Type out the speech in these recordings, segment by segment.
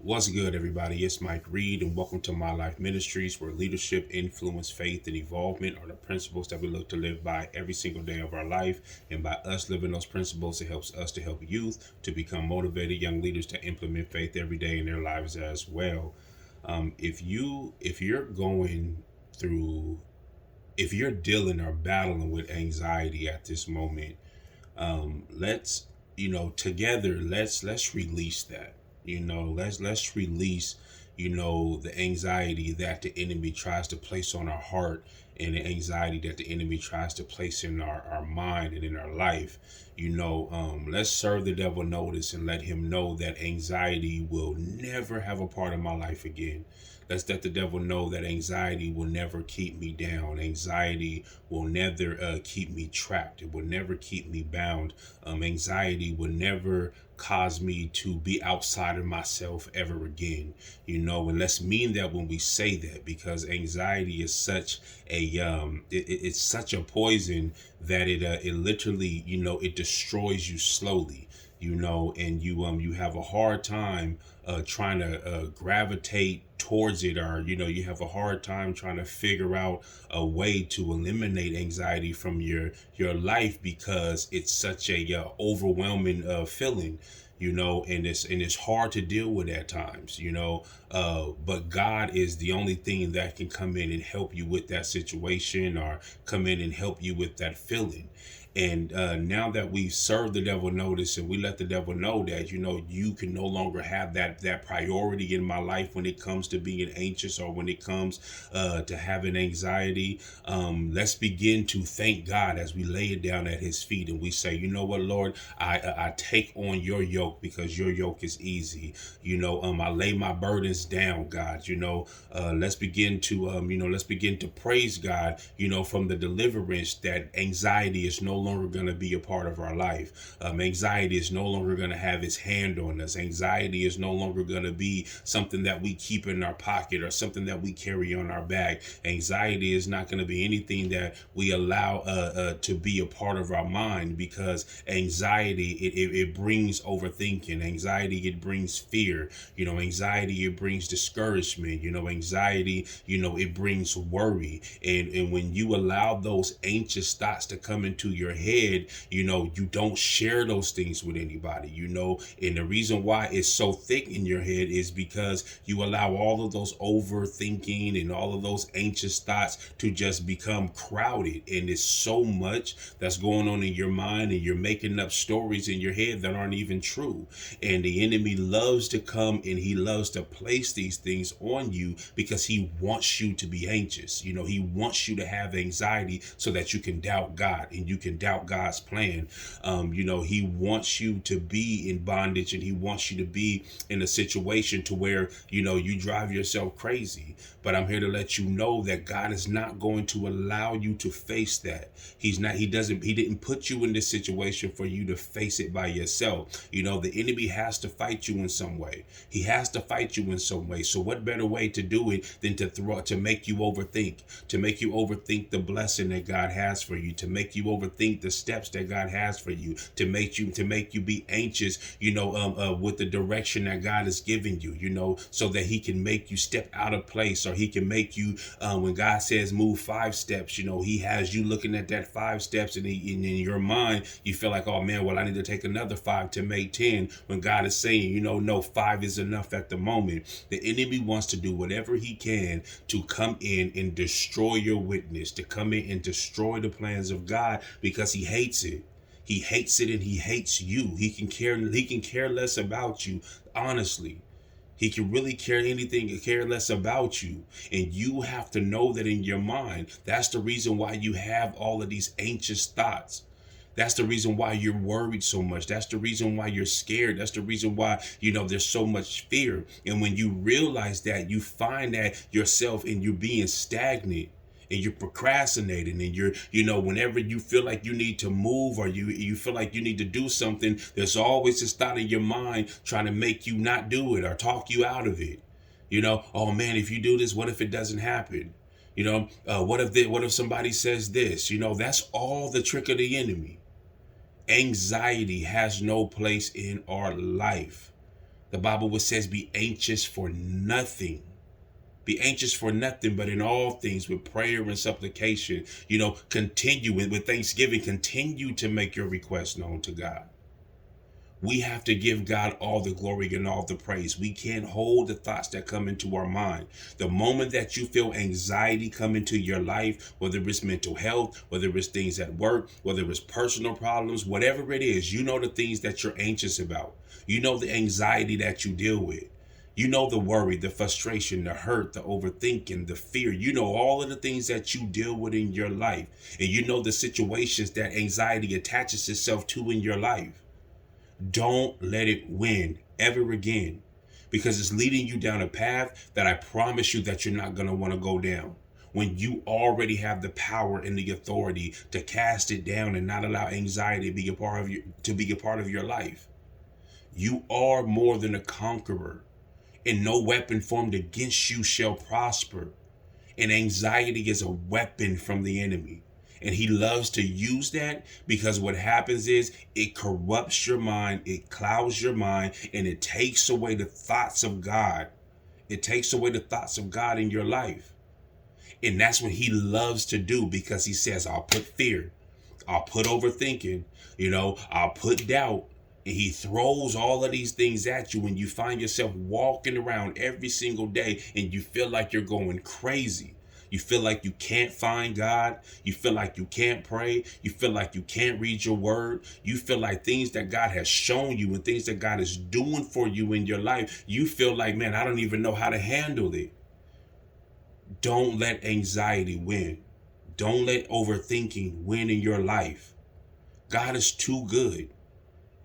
What's good, everybody? It's Mike Reed, and welcome to My Life Ministries, where leadership, influence, faith, and evolvement are the principles that we look to live by every single day of our life. And by us living those principles, it helps us to help youth to become motivated young leaders to implement faith every day in their lives as well. If you're going through, if you're dealing or battling with anxiety at this moment, let's together let's release that. Let's release the anxiety that the enemy tries to place on our heart, and the anxiety that the enemy tries to place in our mind and in our life. Let's serve the devil notice and let him know that anxiety will never have a part of my life again. Let's let the devil know that anxiety will never keep me down. Anxiety will never keep me trapped. It will never keep me bound. Anxiety will never cause me to be outside of myself ever again. And let's mean that when we say that, because anxiety is such it's such a poison that it literally it destroys you slowly. And you have a hard time trying to gravitate towards it, or you have a hard time trying to figure out a way to eliminate anxiety from your life, because it's such a overwhelming feeling. And it's hard to deal with at times. But God is the only thing that can come in and help you with that situation, or come in and help you with that feeling. And now that we've served the devil notice, and we let the devil know that you can no longer have that priority in my life when it comes to being anxious, or when it comes to having anxiety. Let's begin to thank God as we lay it down at his feet, and we say, you know what, Lord, I take on your yoke, because your yoke is easy. I lay my burdens down, God. Let's begin to praise God, from the deliverance that anxiety is no longer going to be a part of our life. Anxiety is no longer going to have its hand on us. Anxiety is no longer going to be something that we keep in our pocket, or something that we carry on our back. Anxiety is not going to be anything that we allow to be a part of our mind, because anxiety, it brings overthinking. Anxiety, it brings fear. Anxiety, it brings discouragement. Anxiety, it brings worry. And when you allow those anxious thoughts to come into your head, you don't share those things with anybody. And the reason why it's so thick in your head is because you allow all of those overthinking and all of those anxious thoughts to just become crowded. And it's so much that's going on in your mind, and you're making up stories in your head that aren't even true. And the enemy loves to come, and he loves to place these things on you, because he wants you to be anxious. He wants you to have anxiety so that you can doubt God, and you can doubt God's plan. He wants you to be in bondage, and he wants you to be in a situation to where you drive yourself crazy. But I'm here to let you know that God is not going to allow you to face that. He didn't put you in this situation for you to face it by yourself. The enemy has to fight you in some way. He has to fight you in some way. So what better way to do it than to make you overthink the blessing that God has for you, to make you overthink the steps that God has for you, to make you be anxious, with the direction that God is giving you, so that he can make you step out of place, or he can make you, when God says move 5 steps, he has you looking at that 5 steps, and in your mind, you feel like, oh man, well, I need to take another 5 to make 10, when God is saying, no, 5 is enough at the moment. The enemy wants to do whatever he can to come in and destroy your witness, to come in and destroy the plans of God, because he hates it. He hates it, and he hates you. He can care less about you, honestly. He can really care less about you. And you have to know that in your mind. That's the reason why you have all of these anxious thoughts. That's the reason why you're worried so much. That's the reason why you're scared. That's the reason why, there's so much fear. And when you realize that, you find that yourself, and you're being stagnant, and you're procrastinating, and whenever you feel like you need to move, or you feel like you need to do something, there's always this thought in your mind trying to make you not do it, or talk you out of it. Oh man, if you do this, what if it doesn't happen? What if somebody says this? That's all the trick of the enemy. Anxiety has no place in our life. The Bible says, be anxious for nothing. Be anxious for nothing, but in all things with prayer and supplication, continue with thanksgiving, continue to make your requests known to God. We have to give God all the glory and all the praise. We can't hold the thoughts that come into our mind. The moment that you feel anxiety come into your life, whether it's mental health, whether it's things at work, whether it's personal problems, whatever it is, the things that you're anxious about. The anxiety that you deal with. The worry, the frustration, the hurt, the overthinking, the fear. All of the things that you deal with in your life. And the situations that anxiety attaches itself to in your life. Don't let it win ever again, because it's leading you down a path that I promise you that you're not going to want to go down, when you already have the power and the authority to cast it down and not allow anxiety to be a part of your life. You are more than a conqueror, and no weapon formed against you shall prosper. And anxiety is a weapon from the enemy. And he loves to use that, because what happens is it corrupts your mind, it clouds your mind, and it takes away the thoughts of God. It takes away the thoughts of God in your life. And that's what he loves to do, because he says, I'll put fear, I'll put overthinking, I'll put doubt. And he throws all of these things at you when you find yourself walking around every single day and you feel like you're going crazy. You feel like you can't find God. You feel like you can't pray. You feel like you can't read your word. You feel like things that God has shown you and things that God is doing for you in your life, you feel like, man, I don't even know how to handle it. Don't let anxiety win. Don't let overthinking win in your life. God is too good,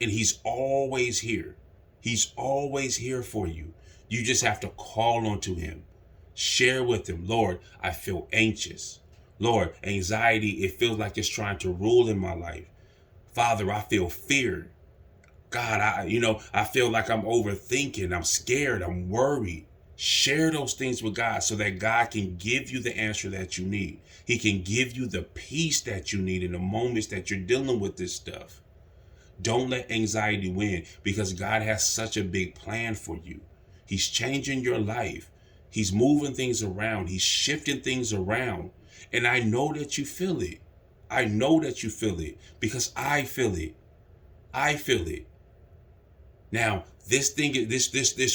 and he's always here. He's always here for you. You just have to call onto him. Share with him, Lord, I feel anxious. Lord, anxiety, it feels like it's trying to rule in my life. Father, I feel fear. God, I feel like I'm overthinking. I'm scared. I'm worried. Share those things with God so that God can give you the answer that you need. He can give you the peace that you need in the moments that you're dealing with this stuff. Don't let anxiety win, because God has such a big plan for you. He's changing your life. He's moving things around. He's shifting things around. And I know that you feel it. I know that you feel it, because I feel it. I feel it. Now, this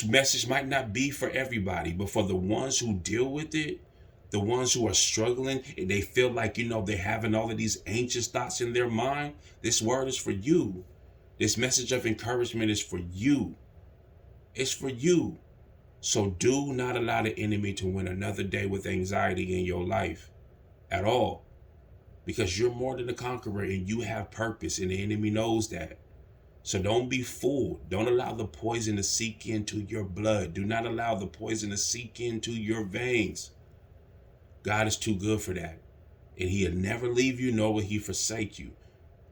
message might not be for everybody, but for the ones who deal with it, the ones who are struggling, and they feel like, they're having all of these anxious thoughts in their mind, this word is for you. This message of encouragement is for you. It's for you. So do not allow the enemy to win another day with anxiety in your life at all, because you're more than a conqueror and you have purpose, and the enemy knows that. So don't be fooled. Don't allow the poison to seep into your blood. Do not allow the poison to seep into your veins. God is too good for that. And he'll never leave you, nor will he forsake you.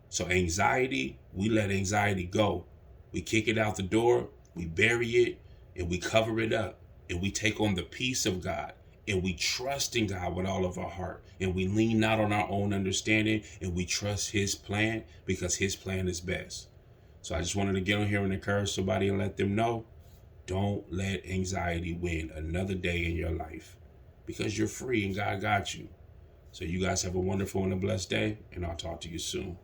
So anxiety, we let anxiety go. We kick it out the door, we bury it, and we cover it up. And we take on the peace of God. And we trust in God with all of our heart. And we lean not on our own understanding. And we trust his plan, because his plan is best. So I just wanted to get on here and encourage somebody and let them know, don't let anxiety win another day in your life, because you're free and God got you. So you guys have a wonderful and a blessed day, and I'll talk to you soon.